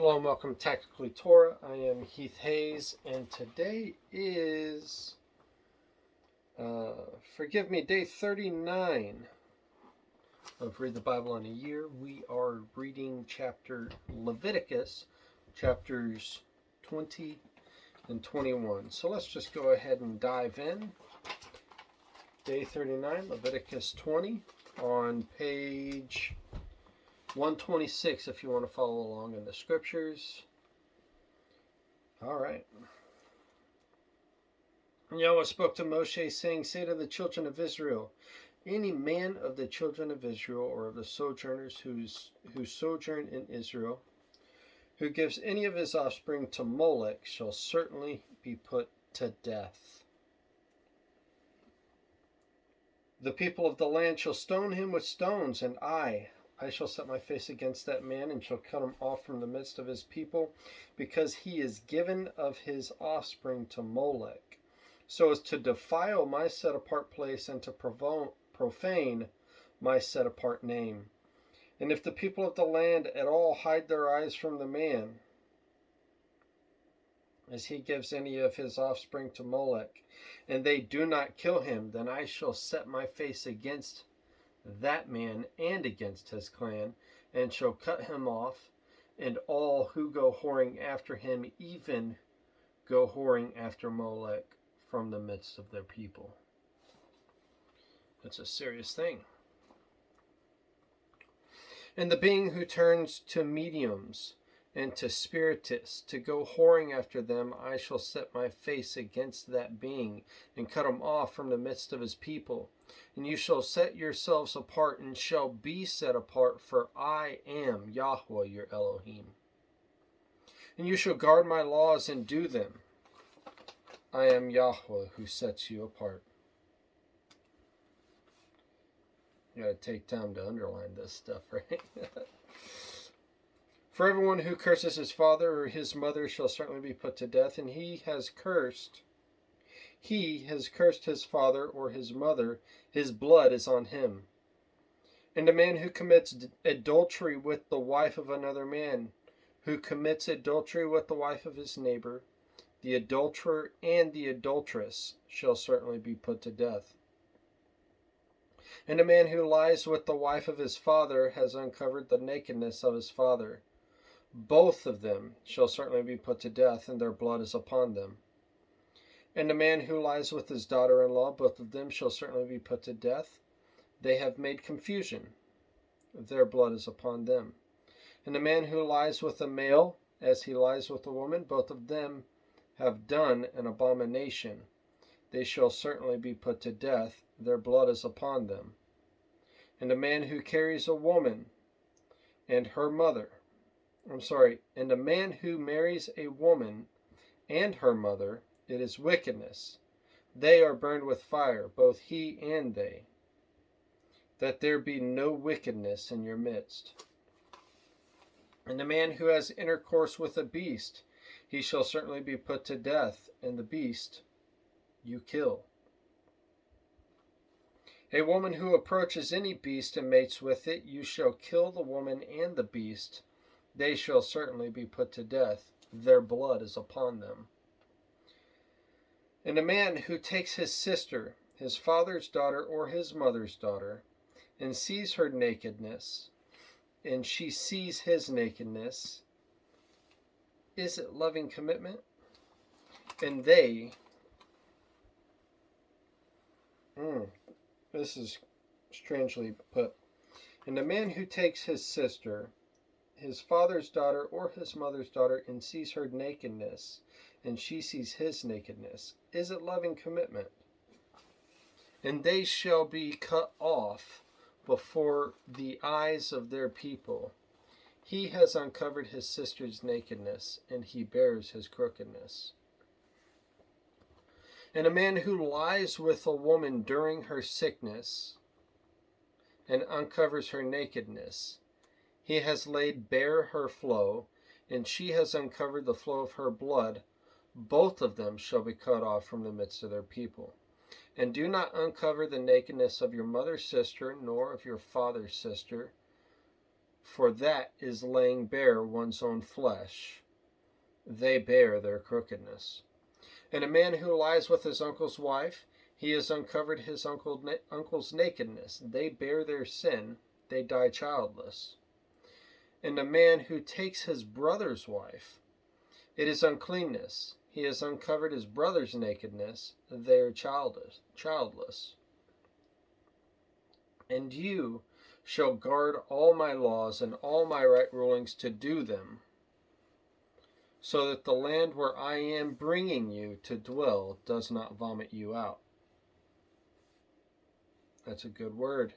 Shalom, welcome to Tactically Torah. I am Heath Hayes, and today is, forgive me, day 39 of Read the Bible in a Year. We are reading Leviticus, chapters 20 and 21. So let's just go ahead and dive in. Day 39, Leviticus 20, on page 126 if you want to follow along in the scriptures. All right. And Yahweh spoke to Moshe, saying, Say to the children of Israel, any man of the children of Israel, or of the sojourners who sojourn in Israel, who gives any of his offspring to Molech, shall certainly be put to death. The people of the land shall stone him with stones, and I shall set my face against that man, and shall cut him off from the midst of his people, because he is given of his offspring to Molech, so as to defile my set-apart place, and to profane my set-apart name. And if the people of the land at all hide their eyes from the man, as he gives any of his offspring to Molech, and they do not kill him, then I shall set my face against that man and against his clan, and shall cut him off, and all who go whoring after him, even go whoring after Molech, from the midst of their people. That's a serious thing. And the being who turns to mediums and to spiritists to go whoring after them, I shall set my face against that being, and cut him off from the midst of his people. And you shall set yourselves apart, and shall be set apart, for I am Yahweh your Elohim. And you shall guard my laws and do them. I am Yahweh who sets you apart. You gotta take time to underline this stuff, right? For everyone who curses his father or his mother shall certainly be put to death, and he has cursed his father or his mother, his blood is on him. And a man who commits adultery with the wife of another man, who commits adultery with the wife of his neighbor, the adulterer and the adulteress shall certainly be put to death. And a man who lies with the wife of his father has uncovered the nakedness of his father. Both of them shall certainly be put to death, and their blood is upon them. And a man who lies with his daughter-in-law, both of them shall certainly be put to death. They have made confusion. Their blood is upon them. And a man who lies with a male, as he lies with a woman, both of them have done an abomination. They shall certainly be put to death. Their blood is upon them. And a man who carries a woman and her mother, and a man who marries a woman and her mother, it is wickedness. They are burned with fire, both he and they, that there be no wickedness in your midst. And the man who has intercourse with a beast, he shall certainly be put to death, and the beast you kill. A woman who approaches any beast and mates with it, you shall kill the woman and the beast. They shall certainly be put to death. Their blood is upon them. And a man who takes his sister, his father's daughter or his mother's daughter, and sees her nakedness, and she sees his nakedness, is it loving commitment? And they, this is strangely put. And a man who takes his sister, his father's daughter or his mother's daughter, and sees her nakedness, and she sees his nakedness, is it loving commitment? And they shall be cut off before the eyes of their people. He has uncovered his sister's nakedness, and he bears his crookedness. And a man who lies with a woman during her sickness and uncovers her nakedness, he has laid bare her flow, and she has uncovered the flow of her blood. Both of them shall be cut off from the midst of their people. And do not uncover the nakedness of your mother's sister, nor of your father's sister, for that is laying bare one's own flesh. They bear their crookedness. And a man who lies with his uncle's wife, he has uncovered his uncle's nakedness. They bear their sin. They die childless. And a man who takes his brother's wife, it is uncleanness. He has uncovered his brother's nakedness. They are childless. And you shall guard all my laws and all my right rulings to do them, so that the land where I am bringing you to dwell does not vomit you out. That's a good word.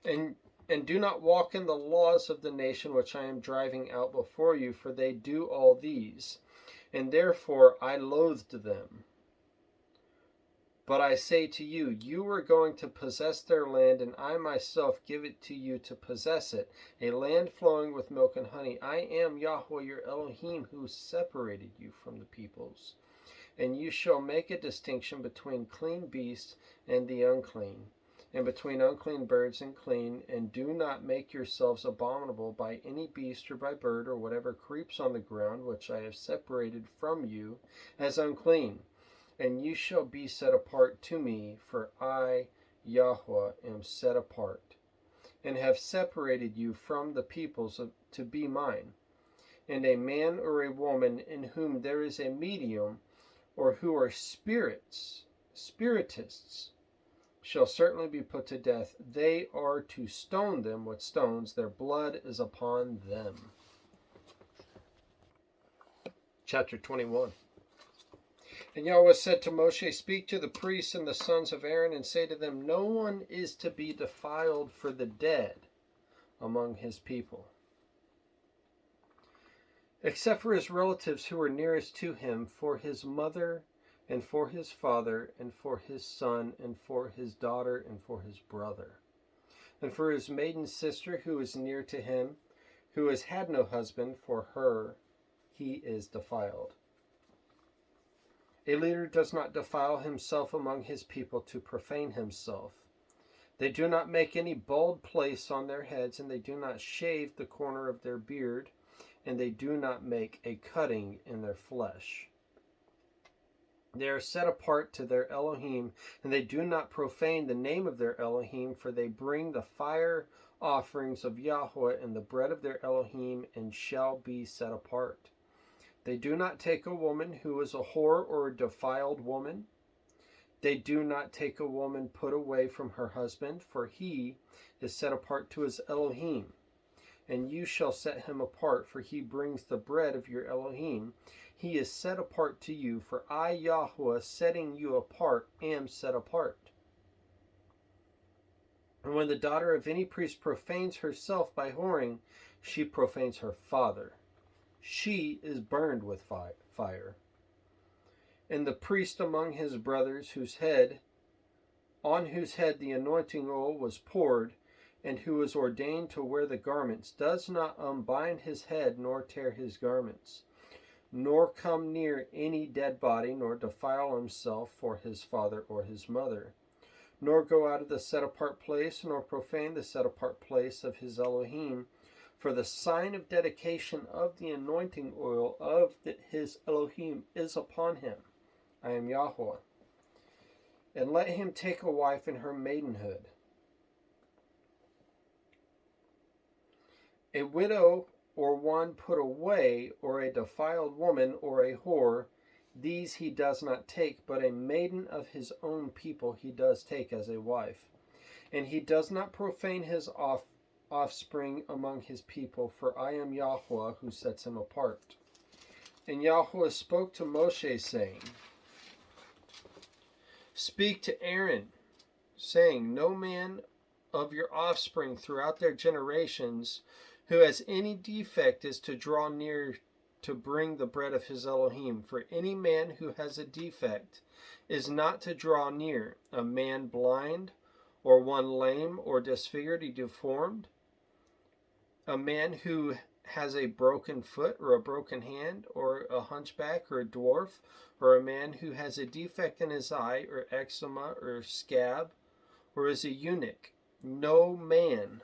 And do not walk in the laws of the nation which I am driving out before you, for they do all these, and therefore I loathed them. But I say to you, you are going to possess their land, and I myself give it to you to possess it, a land flowing with milk and honey. I am Yahweh your Elohim, who separated you from the peoples. And you shall make a distinction between clean beasts and the unclean, and between unclean birds and clean, and do not make yourselves abominable by any beast or by bird or whatever creeps on the ground, which I have separated from you as unclean. And you shall be set apart to me, for I, Yahweh, am set apart, and have separated you from the peoples to be mine. And a man or a woman in whom there is a medium, or who are spiritists, shall certainly be put to death. They are to stone them with stones. Their blood is upon them. Chapter 21. And Yahweh said to Moshe, speak to the priests and the sons of Aaron, and say to them, no one is to be defiled for the dead among his people, except for his relatives who are nearest to him, for his mother, and for his father, and for his son, and for his daughter, and for his brother, and for his maiden sister who is near to him, who has had no husband, for her he is defiled. A leader does not defile himself among his people to profane himself. They do not make any bald place on their heads, and they do not shave the corner of their beard, and they do not make a cutting in their flesh. They are set apart to their Elohim, and they do not profane the name of their Elohim, for they bring the fire offerings of Yahweh and the bread of their Elohim, and shall be set apart. They do not take a woman who is a whore or a defiled woman. They do not take a woman put away from her husband, for he is set apart to his Elohim. And you shall set him apart, for he brings the bread of your Elohim. He is set apart to you, for I, Yahweh, setting you apart, am set apart. And when the daughter of any priest profanes herself by whoring, she profanes her father. She is burned with fire. And the priest among his brothers, on whose head the anointing oil was poured, and who is ordained to wear the garments, does not unbind his head, nor tear his garments, nor come near any dead body, nor defile himself for his father or his mother, nor go out of the set-apart place, nor profane the set-apart place of his Elohim, for the sign of dedication of the anointing oil of his Elohim is upon him. I am Yahweh. And let him take a wife in her maidenhood. A widow, or one put away, or a defiled woman, or a whore, these he does not take, but a maiden of his own people he does take as a wife. And he does not profane his offspring among his people, for I am Yahweh who sets him apart. And Yahweh spoke to Moshe, saying, speak to Aaron, saying, no man of your offspring throughout their generations who has any defect is to draw near to bring the bread of his Elohim. For any man who has a defect is not to draw near, a man blind, or one lame, or disfigured, or deformed, a man who has a broken foot, or a broken hand, or a hunchback, or a dwarf, or a man who has a defect in his eye, or eczema, or scab, or is a eunuch, No man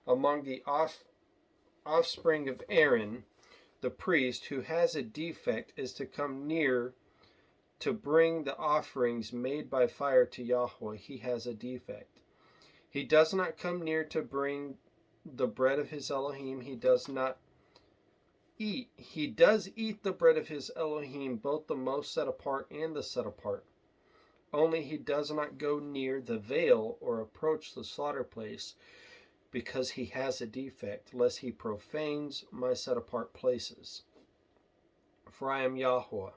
among the offspring of Aaron, the priest, who has a defect is to come near to bring the offerings made by fire to Yahweh. He has a defect. He does not come near to bring the bread of his Elohim. He does not eat. He does eat the bread of his Elohim, both the most set apart and the set apart. Only he does not go near the veil or approach the slaughter place, because he has a defect, lest he profanes my set apart places. For I am Yahweh,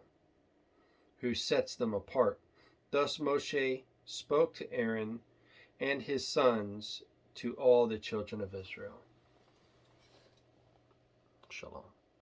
who sets them apart. Thus Moshe spoke to Aaron and his sons, to all the children of Israel. Shalom.